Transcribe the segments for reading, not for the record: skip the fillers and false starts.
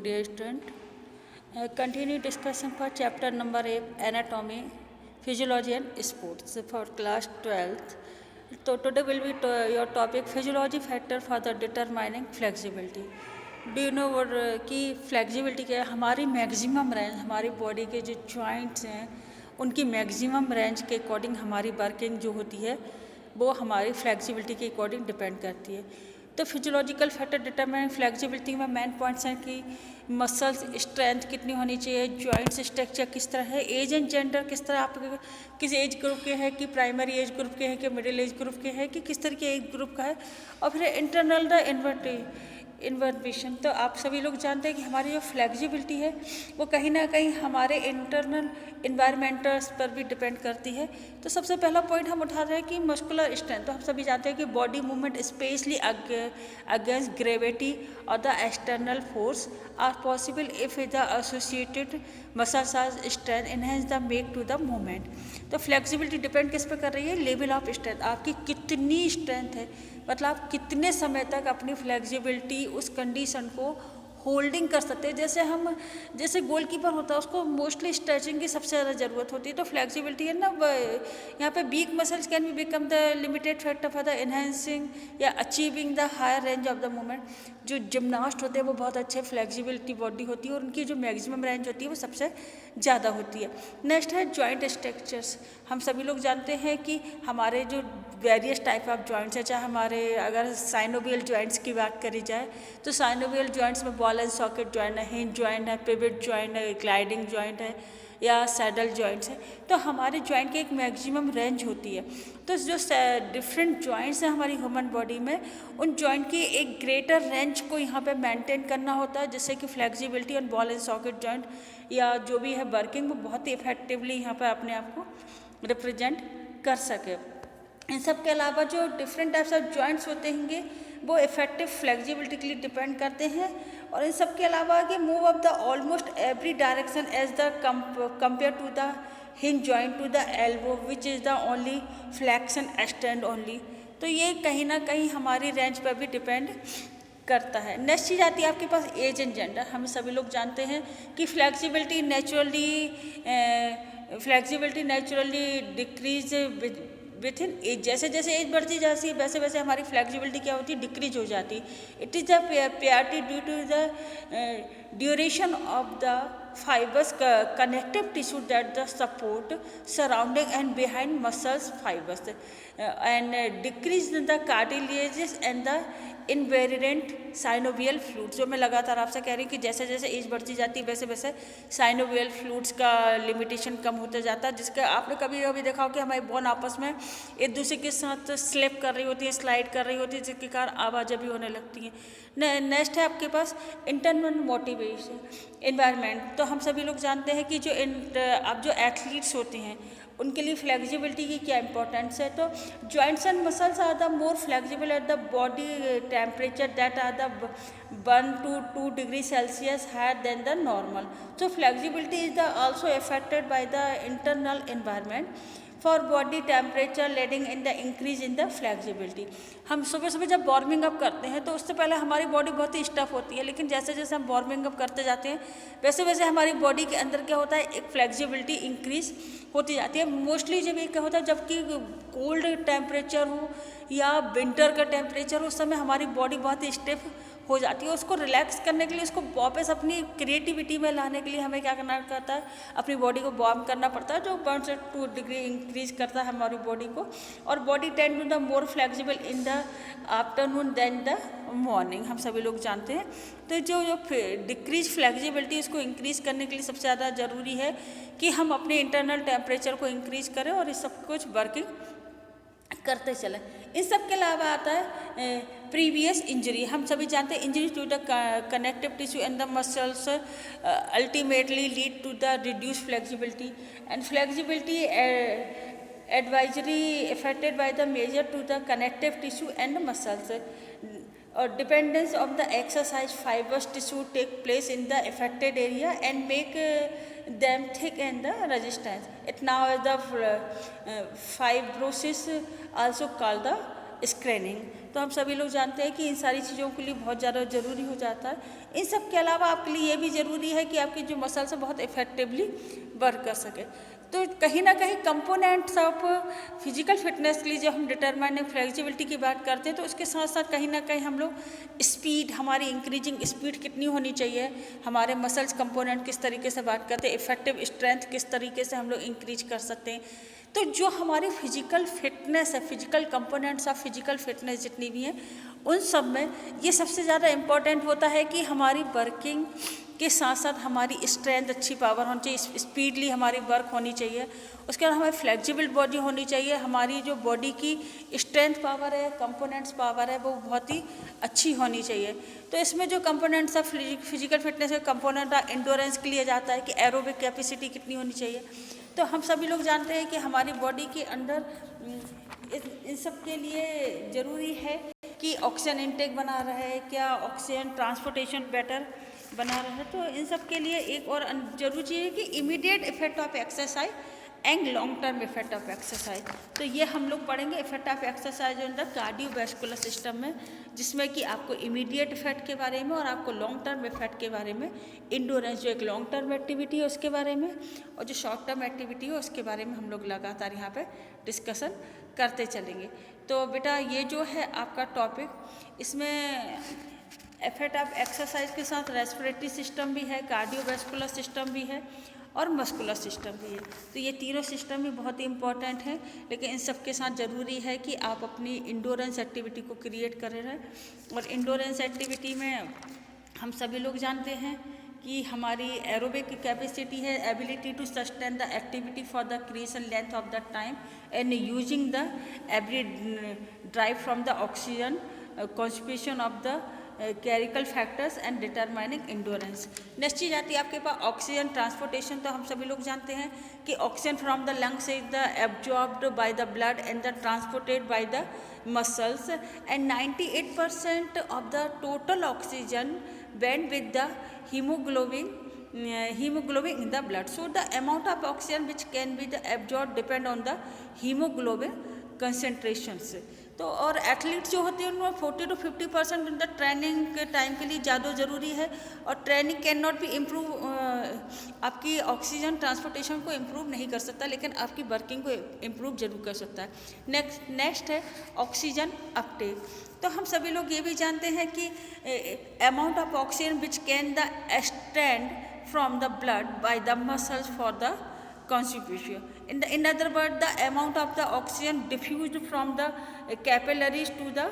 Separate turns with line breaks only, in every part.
dear student. Continue discussion for chapter number 8, Anatomy, Physiology and Sports for class 12th. So today will be your topic Physiology factor for the determining flexibility. Do you know what कि flexibility क्या है? हमारी maximum range, हमारी body के जो joints हैं उनकी maximum range के अकॉर्डिंग हमारी वर्किंग जो होती है वो हमारी फ्लेक्सिबिलिटी के अकॉर्डिंग डिपेंड करती है. तो फिजियोलॉजिकल फैक्टर डिटरमाइन फ्लेक्सिबिलिटी में मेन पॉइंट्स हैं कि मसल्स स्ट्रेंथ कितनी होनी चाहिए, जॉइंट्स स्ट्रक्चर किस तरह है, एज एंड जेंडर किस तरह आप किस एज ग्रुप के हैं, कि प्राइमरी एज ग्रुप के हैं, कि मिडिल एज ग्रुप के हैं, कि किस तरह के एज ग्रुप का है, और फिर इंटरनल द इन्वर्वेशन. तो आप सभी लोग जानते हैं कि हमारी जो फ्लेक्सिबिलिटी है वो कहीं ना कहीं हमारे इंटरनल इन्वायरमेंटल्स पर भी डिपेंड करती है. तो सबसे पहला पॉइंट हम उठा रहे हैं कि मस्कुलर स्ट्रेंथ. तो हम सभी जानते हैं कि body movement specially against gravity और the external force are possible if the associated muscles are strength enhance the make to the movement. तो फ्लेक्सिबिलिटी डिपेंड किस पर कर रही है? Level of strength. आपकी कितनी स्ट्रेंथ है, मतलब आप कितने समय तक अपनी फ्लेक्सिबिलिटी उस कंडीशन को होल्डिंग कर सकते हैं. जैसे गोलकीपर होता है उसको मोस्टली स्ट्रेचिंग की सबसे ज़्यादा ज़रूरत होती है. तो फ्लेक्सिबिलिटी है ना, यहाँ पे weak muscles can be become the limited factor for the enhancing या achieving the higher range of the movement. जो जिम्नास्ट होते हैं वो बहुत अच्छे फ्लेक्सिबिलिटी बॉडी होती है और उनकी जो मैक्सिमम रेंज होती है वो सबसे ज़्यादा होती है. नेक्स्ट है जॉइंट स्ट्रक्चर्स. हम सभी लोग जानते हैं कि हमारे जो वेरियस टाइप ऑफ जॉइंट्स है, चाहे हमारे अगर साइनोवियल जॉइंट्स की बात करी जाए तो साइनोवियल जॉइंट्स में बॉल एंड सॉकेट जॉइंट है, हिंज जॉइंट है, पिवट जॉइंट है, ग्लाइडिंग जॉइंट है या सैडल जॉइंट्स है. तो हमारे जॉइंट की एक मैक्सिमम रेंज होती है. तो जो डिफरेंट जॉइंट्स हैं हमारी ह्यूमन बॉडी में, उन जॉइंट की एक ग्रेटर रेंज को यहाँ पे मेंटेन करना होता है, जिससे कि फ्लेक्सिबिलिटी और बॉल एंड सॉकेट जॉइंट या जो भी है वर्किंग वो बहुत ही इफेक्टिवली यहाँ पर अपने आप को रिप्रेजेंट कर सके. इन सब के अलावा जो डिफरेंट टाइप्स ऑफ जॉइंट्स होते होंगे वो इफेक्टिव फ्लेक्सिबिलिटी के लिए डिपेंड करते हैं. और इन सब के अलावा कि move of the almost every direction as the compare to the hinge joint to the elbow which is the only flexion extend only. तो ये कहीं ना कहीं हमारी रेंज पर भी डिपेंड करता है. नेक्स्ट चीज़ आती है आपके पास एज एंड जेंडर. हम सभी लोग जानते हैं कि flexibility naturally decrease with in age. जैसे जैसे एज बढ़ती जाती है वैसे वैसे हमारी फ्लेक्सिबिलिटी क्या होती है? डिक्रीज हो जाती. It is the priority due to the duration of the fibers connective tissue that the support surrounding and behind muscles fibers and decrease the cartilages and the invariant synovial fluids. जो मैं लगातार आपसे कह रही हूँ कि जैसे जैसे एज बढ़ती जाती है वैसे वैसे साइनोवियल फ्लूइड्स का लिमिटेशन कम होता जाता है, जिसका आपने कभी कभी देखा हो कि हमारी बोन आपस में एक दूसरे के साथ स्लिप कर रही होती है, स्लाइड कर रही होती है, जिसके कारण आवाज़ें भी होने लगती हैं. नेक्स्ट है आपके पास इंटरनल मोटिवेशन इन्वायरमेंट. तो हम सभी लोग जानते हैं कि अब जो एथलीट्स होते हैं उनके लिए फ्लेक्सिबिलिटी की क्या इंपॉर्टेंस है. तो joints and muscles are the more flexible at the body temperature that are the 1 to 2 degree Celsius higher than the normal. तो flexibility is the also affected by the internal environment for body temperature leading in the increase in the flexibility. हम सुबह सुबह जब warming up करते हैं तो उससे पहले हमारी बॉडी बहुत ही स्टफ होती है, लेकिन जैसे जैसे हम वार्मिंग अप करते जाते हैं वैसे वैसे हमारी बॉडी के अंदर क्या होता है? एक फ्लेक्सिबिलिटी इंक्रीज होती जाती है. मोस्टली जब ये क्या होता है, जबकि कोल्ड टेम्परेचर हो या विंटर का टेम्परेचर हो, उस समय हमारी बॉडी बहुत ही स्टिफ हो जाती है. उसको रिलैक्स करने के लिए, उसको वापस अपनी क्रिएटिविटी में लाने के लिए हमें क्या करना पड़ता है? अपनी बॉडी को वार्म करना पड़ता है, जो 1 से 2 डिग्री इंक्रीज करता है हमारी बॉडी को. और body tend to the more flexible in the afternoon then the morning. हम सभी लोग जानते हैं. तो जो डिक्रीज फ्लेक्सिबिलिटी इसको इंक्रीज करने के लिए सबसे ज़्यादा ज़रूरी है कि हम अपने इंटरनल टेम्परेचर को इंक्रीज करें और इस सब कुछ वर्किंग करते चलें. इन सब के अलावा आता है प्रीवियस इंजरी. हम सभी जानते हैं injury to the connective tissue and the muscles ultimately lead to the reduce flexibility and flexibility advisory affected by the measure to the connective tissue and muscles. Dependence of the exercise fibers tissue take place in the affected area and make them thick and the resistance. It now is the fibrosis also called the स्क्रैनिंग. तो हम सभी लोग जानते हैं कि इन सारी चीज़ों के लिए बहुत ज़्यादा ज़रूरी हो जाता है। इन सब के अलावा आपके लिए ये भी ज़रूरी है कि आपकी जो मसल्स है बहुत इफेक्टिवली वर्क कर सके। तो कहीं ना कहीं कंपोनेंट्स ऑफ फिजिकल फिटनेस के लिए जब हम डिटरमाइनिंग फ्लेक्सिबिलिटी की बात करते हैं तो उसके साथ साथ कहीं ना कहीं हम लोग स्पीड, हमारी इंक्रीजिंग स्पीड कितनी होनी चाहिए, हमारे मसल्स कंपोनेंट किस तरीके से बात करते हैं, इफेक्टिव स्ट्रेंथ किस तरीके से हम लोग इंक्रीज कर सकते हैं। तो जो हमारी फिजिकल फिटनेस है, physical components of physical fitness जितनी भी हैं, उन सब में ये सबसे ज़्यादा इम्पॉर्टेंट होता है कि हमारी वर्किंग के साथ साथ हमारी स्ट्रेंथ, अच्छी पावर होनी चाहिए, स्पीडली हमारी वर्क होनी चाहिए। उसके बाद हमारी फ्लेक्सिबल बॉडी होनी चाहिए, हमारी जो बॉडी की स्ट्रेंथ पावर है, कंपोनेंट्स पावर है, वो बहुत ही अच्छी होनी चाहिए। तो इसमें जो कंपोनेंट्स ऑफ फिजिकल फिटनेस के कंपोनेंट इंडोरेंस के लिए जाता है कि एरोबिक कैपेसिटी कितनी होनी चाहिए। तो हम सभी लोग जानते हैं कि हमारी बॉडी के अंदर इन सब के लिए ज़रूरी है कि ऑक्सीजन इनटेक बना रहे, क्या ऑक्सीजन ट्रांसपोर्टेशन बेटर बना रहे। तो इन सब के लिए एक और जरूरी चीज़ है कि immediate effect of exercise and long term effect of exercise. तो ये हम लोग पढ़ेंगे effect of exercise in the cardiovascular system में, जिसमें कि आपको इमीडिएट इफेक्ट के बारे में और आपको लॉन्ग टर्म इफेक्ट के बारे में, इंडोरेंस जो एक लॉन्ग टर्म एक्टिविटी है उसके बारे में, और जो शॉर्ट टर्म एक्टिविटी है उसके बारे में हम लोग लगातार यहाँ पे डिस्कशन करते चलेंगे। तो बेटा ये जो है आपका टॉपिक, इसमें इफेक्ट ऑफ एक्सरसाइज के साथ रेस्पिरेटरी सिस्टम भी है, कार्डियोवैस्कुलर सिस्टम भी है और मस्कुलर सिस्टम भी है। तो ये तीनों सिस्टम भी बहुत ही इंपॉर्टेंट है, लेकिन इन सब के साथ ज़रूरी है कि आप अपनी इंडोरेंस एक्टिविटी को क्रिएट कर रहे हैं। और इंडोरेंस एक्टिविटी में हम सभी लोग जानते हैं कि हमारी एरोबिक कैपेसिटी है, ability to sustain the activity for the creation length of the time and using the every drive from the oxygen constitution of the critical factors and determining endurance. Next चीज आती है आपके पास oxygen transportation. तो हम सभी लोग जानते हैं कि oxygen from the lungs is the absorbed by the blood and the transported by the muscles and 98% of the total oxygen went with the hemoglobin in the blood. So the amount of oxygen which can be the absorbed depend on the hemoglobin concentrations. तो और athlete जो होते हैं उनमें 40 to 50% in the training के time के लिए ज़्यादा ज़रूरी है। और training can not be improve, आपकी ऑक्सीजन ट्रांसपोर्टेशन को इम्प्रूव नहीं कर सकता, लेकिन आपकी वर्किंग को इम्प्रूव जरूर कर सकता है। नेक्स्ट है ऑक्सीजन अपटेक। तो हम सभी लोग ये भी जानते हैं कि amount of oxygen which can the extend from the blood by the muscles for the constitution. In other words, the amount of the oxygen diffused from the capillaries to the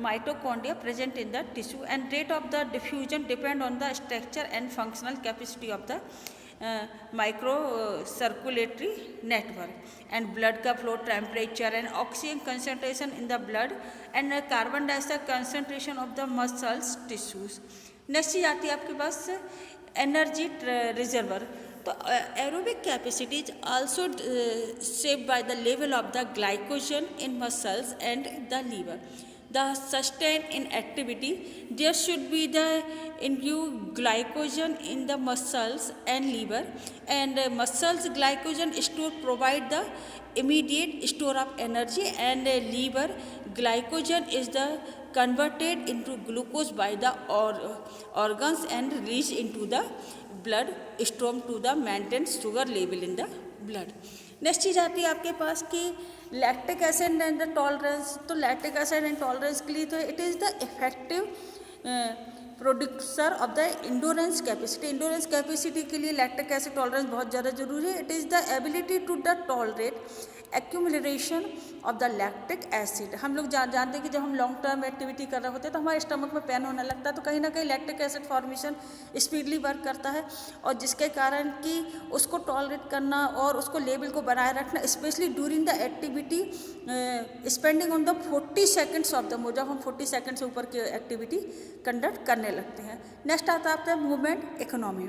mitochondria present in the tissue, and rate of the diffusion depend on the structure and functional capacity of the microcirculatory network and blood का flow temperature and oxygen concentration in the blood and carbon dioxide concentration of the muscles tissues. Next चीज आती है आपके पास energy reservoir. तो aerobic capacity is also shaped by the level of the glycogen in muscles and the liver. The sustained in activity, there should be the induced glycogen in the muscles and liver, and muscles glycogen store provide the immediate store of energy, and liver glycogen is the converted into glucose by the organs and released into the blood stream to the maintain sugar level in the blood. Next चीज आती है आपके पास कि lactic acid and the tolerance. तो lactic acid and tolerance के लिए तो it is the effective producer of the endurance capacity. Endurance capacity के लिए लैक्टिक एसिड टॉलरेंस बहुत ज़्यादा जरूरी है। It is the ability to the tolerate accumulation of the lactic acid. हम लोग जानते हैं कि जब हम लॉन्ग टर्म एक्टिविटी कर रहे होते हैं तो हमारे स्टमक में पेन होने लगता है, तो कहीं ना कहीं lactic acid formation speedily work करता है, और जिसके कारण कि उसको टॉलरेट करना और उसको लेवल को बनाए रखना, specially during the activity spending on the 40 seconds of the move, जब हम 40 सेकेंड से ऊपर की एक्टिविटी कंडक्ट करने लगते हैं। नेक्स्ट आता है मूवमेंट इकोनॉमी।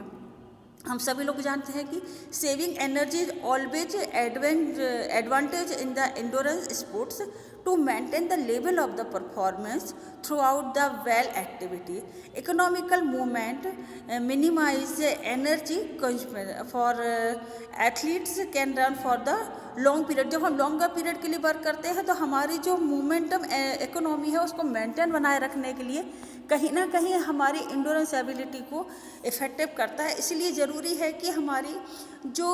हम सभी लोग जानते हैं कि saving energy is always advantage in the endurance sports to maintain the level of the performance throughout the well activity economical movement minimize energy for athletes can run for the long period. जब हम longer period के लिए work करते हैं तो हमारी जो momentum economy है उसको मेंटेन बनाए रखने के लिए कहीं ना कहीं हमारी इंडोरेंस एबिलिटी को इफेक्टिव करता है। इसलिए ज़रूरी है कि हमारी जो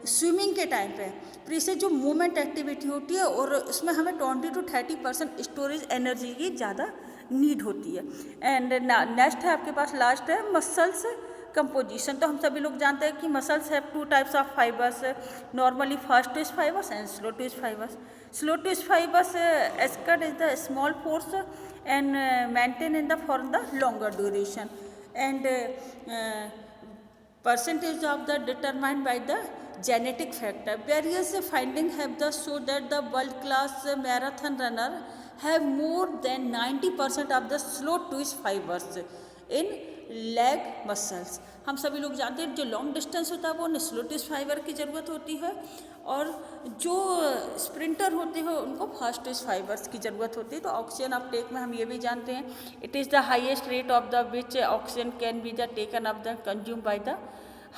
स्विमिंग के टाइम पे फिर से जो मूवमेंट एक्टिविटी होती है और उसमें हमें 20 to 30% स्टोरेज एनर्जी की ज़्यादा नीड होती है। एंड नेक्स्ट है आपके पास लास्ट है मसल्स कंपोजिशन। तो हम सभी लोग जानते हैं कि muscles have 2 types of fibres, normally fast twist fibres and slow twist fibres. Slow twist fibres escort is the small force and maintain in the for the longer duration and percentage of the determined by the genetic factor. Various findings have the show that the world class marathon runner have more than 90% of the slow twitch fibers in leg muscles. हम सभी लोग जानते हैं जो long distance होता है वो उन्हें स्लो ट्विस्ट फाइबर की ज़रूरत होती है और जो स्प्रिंटर होते हैं उनको फास्ट ट्विस्ट फाइबर्स की ज़रूरत होती है। तो ऑक्सीजन अपटेक में हम ये भी जानते हैं it is the highest rate of the which oxygen can be the taken of the consume by the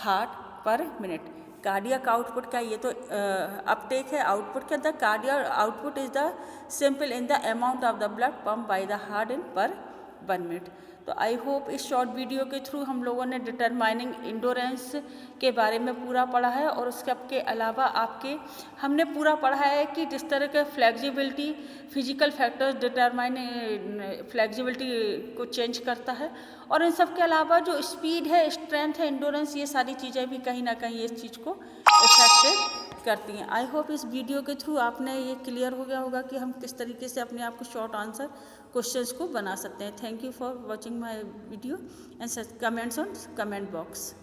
heart पर मिनट। कार्डियक आउटपुट का ये तो अपटेक है, आउटपुट क्या the cardiac output is the simple in the amount of the blood pump by the heart in पर 1 minute. तो I hope इस short video के थ्रू हम लोगों ने डिटरमाइनिंग इंडोरेंस के बारे में पूरा पढ़ा है और उसके अलावा हमने पूरा पढ़ा है कि जिस तरह के flexibility physical factors determine flexibility को चेंज करता है और इन सब के अलावा जो स्पीड है, स्ट्रेंथ है, इंडोरेंस, ये सारी चीज़ें भी कहीं ना कहीं इस चीज़ को इफेक्ट करती हैं। आई होप इस वीडियो के थ्रू आपने ये क्लियर हो गया होगा कि हम किस तरीके से अपने आप को शॉर्ट आंसर क्वेश्चंस को बना सकते हैं। Thank you for watching my video and comments on comment box.